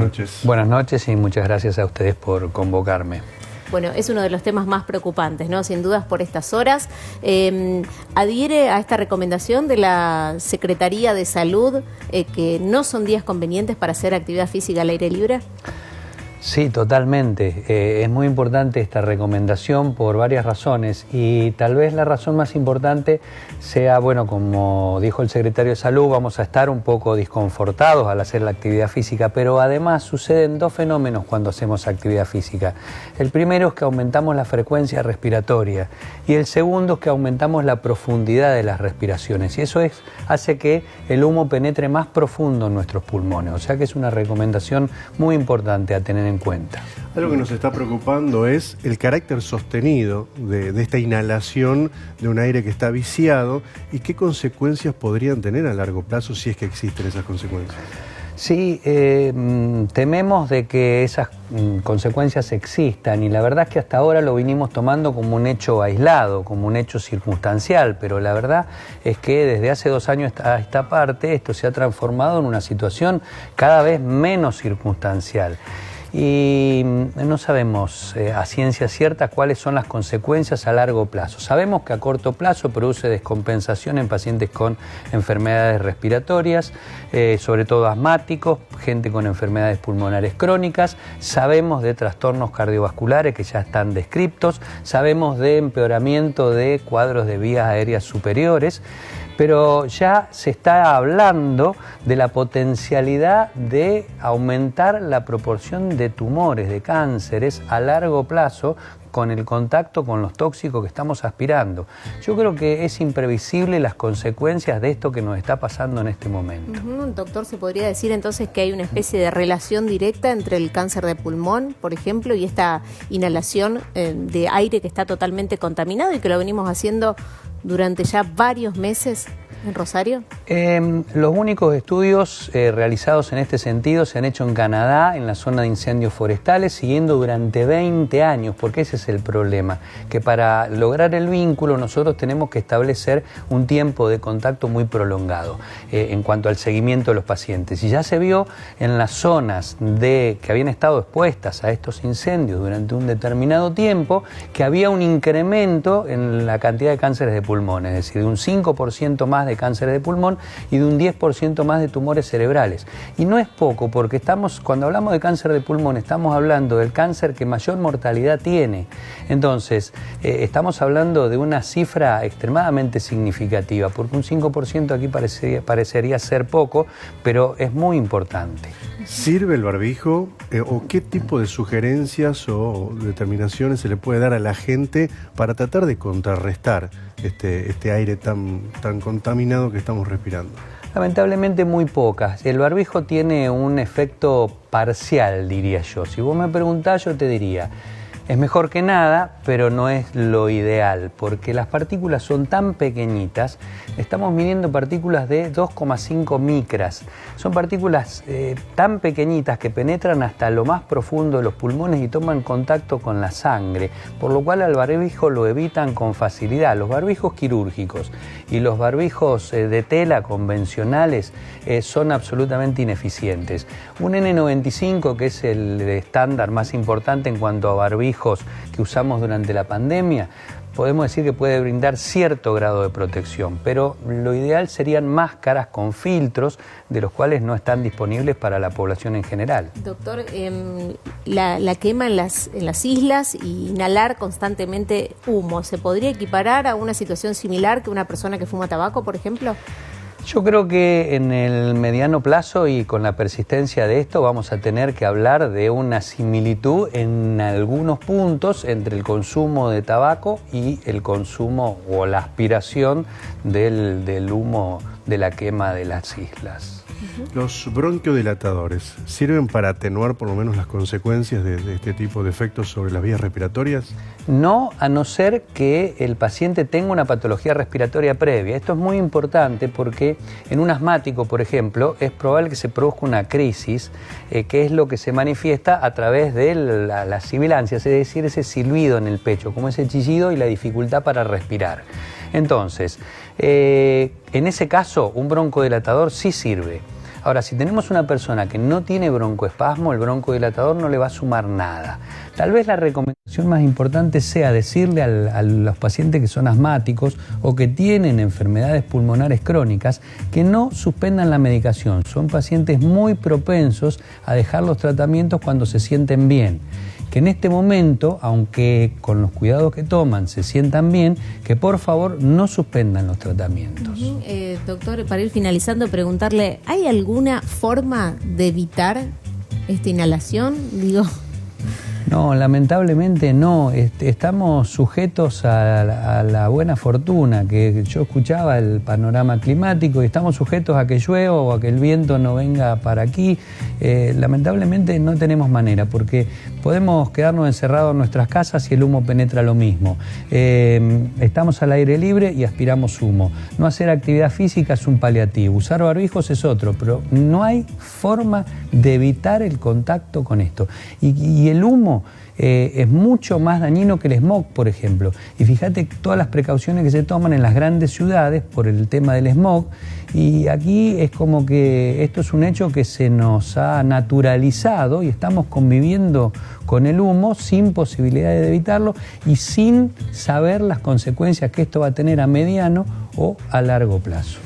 noches. Buenas noches y muchas gracias a ustedes por convocarme. Bueno, es uno de los temas más preocupantes, ¿no? Sin dudas por estas horas. ¿Adhiere a esta recomendación de la Secretaría de Salud que no son días convenientes para hacer actividad física al aire libre? Sí, totalmente. Es muy importante esta recomendación por varias razones y tal vez la razón más importante sea, bueno, como dijo el secretario de Salud, vamos a estar un poco desconfortados al hacer la actividad física, pero además suceden dos fenómenos cuando hacemos actividad física. El primero es que aumentamos la frecuencia respiratoria y el segundo es que aumentamos la profundidad de las respiraciones y eso hace que el humo penetre más profundo en nuestros pulmones, o sea que es una recomendación muy importante a tener en cuenta. Algo que nos está preocupando es el carácter sostenido de esta inhalación de un aire que está viciado y qué consecuencias podrían tener a largo plazo si es que existen esas consecuencias. Sí, tememos de que esas consecuencias existan y la verdad es que hasta ahora lo vinimos tomando como un hecho aislado, como un hecho circunstancial, pero la verdad es que desde hace 2 años a esta parte esto se ha transformado en una situación cada vez menos circunstancial. Y no sabemos a ciencia cierta cuáles son las consecuencias a largo plazo. Sabemos que a corto plazo produce descompensación en pacientes con enfermedades respiratorias, sobre todo asmáticos, gente con enfermedades pulmonares crónicas. Sabemos de trastornos cardiovasculares que ya están descriptos, sabemos de empeoramiento de cuadros de vías aéreas superiores, pero ya se está hablando de la potencialidad de aumentar la proporción de tumores, de cánceres a largo plazo con el contacto con los tóxicos que estamos aspirando. Yo creo que es imprevisible las consecuencias de esto que nos está pasando en este momento. Doctor, ¿se podría decir entonces que hay una especie de relación directa entre el cáncer de pulmón, por ejemplo, y esta inhalación de aire que está totalmente contaminado y que lo venimos haciendo durante ya varios meses en Rosario? Los únicos estudios realizados en este sentido se han hecho en Canadá, en la zona de incendios forestales, siguiendo durante 20 años, porque ese es el problema, que para lograr el vínculo nosotros tenemos que establecer un tiempo de contacto muy prolongado en cuanto al seguimiento de los pacientes. Y ya se vio en las zonas que habían estado expuestas a estos incendios durante un determinado tiempo, que había un incremento en la cantidad de cánceres de pulmón, es decir, de un 5% más de cáncer de pulmón y de un 10% más de tumores cerebrales. Y no es poco, porque cuando hablamos de cáncer de pulmón estamos hablando del cáncer que mayor mortalidad tiene. Entonces, estamos hablando de una cifra extremadamente significativa, porque un 5% aquí parecería ser poco, pero es muy importante. ¿Sirve el barbijo o qué tipo de sugerencias o determinaciones se le puede dar a la gente para tratar de contrarrestar este aire tan contaminado que estamos respirando? Lamentablemente muy pocas. El barbijo tiene un efecto parcial, diría yo. Si vos me preguntás, yo te diría, es mejor que nada, pero no es lo ideal, porque las partículas son tan pequeñitas, estamos midiendo partículas de 2,5 micras. Son partículas tan pequeñitas que penetran hasta lo más profundo de los pulmones y toman contacto con la sangre, por lo cual al barbijo lo evitan con facilidad. Los barbijos quirúrgicos y los barbijos de tela convencionales son absolutamente ineficientes. Un N95, que es el estándar más importante en cuanto a barbijos que usamos durante la pandemia, podemos decir que puede brindar cierto grado de protección, pero lo ideal serían máscaras con filtros, de los cuales no están disponibles para la población en general. Doctor, la quema en las islas y inhalar constantemente humo, ¿se podría equiparar a una situación similar que una persona que fuma tabaco, por ejemplo? Yo creo que en el mediano plazo y con la persistencia de esto vamos a tener que hablar de una similitud en algunos puntos entre el consumo de tabaco y el consumo o la aspiración del humo de la quema de las islas. ¿Los bronquiodilatadores sirven para atenuar por lo menos las consecuencias de este tipo de efectos sobre las vías respiratorias? No, a no ser que el paciente tenga una patología respiratoria previa. Esto es muy importante porque en un asmático, por ejemplo, es probable que se produzca una crisis, que es lo que se manifiesta a través de las sibilancias, es decir, ese silbido en el pecho, como ese chillido y la dificultad para respirar. Entonces, en ese caso, un broncodilatador sí sirve. Ahora, si tenemos una persona que no tiene broncoespasmo, el broncodilatador no le va a sumar nada. Tal vez la recomendación más importante sea decirle a los pacientes que son asmáticos o que tienen enfermedades pulmonares crónicas que no suspendan la medicación. Son pacientes muy propensos a dejar los tratamientos cuando se sienten bien. Que en este momento, aunque con los cuidados que toman se sientan bien, que por favor no suspendan los tratamientos. Doctor, para ir finalizando, preguntarle, ¿hay alguna forma de evitar esta inhalación? No, lamentablemente no. Estamos sujetos a la buena fortuna, que yo escuchaba el panorama climático y estamos sujetos a que llueva o a que el viento no venga para aquí. Lamentablemente no tenemos manera, porque podemos quedarnos encerrados en nuestras casas y el humo penetra lo mismo. Estamos al aire libre y aspiramos humo. No hacer actividad física es un paliativo, usar barbijos es otro, pero no hay forma de evitar el contacto con esto. Y el humo es mucho más dañino que el smog, por ejemplo. Y fíjate todas las precauciones que se toman en las grandes ciudades por el tema del smog. Y aquí es como que esto es un hecho que se nos ha naturalizado y estamos conviviendo con el humo sin posibilidad de evitarlo y sin saber las consecuencias que esto va a tener a mediano o a largo plazo.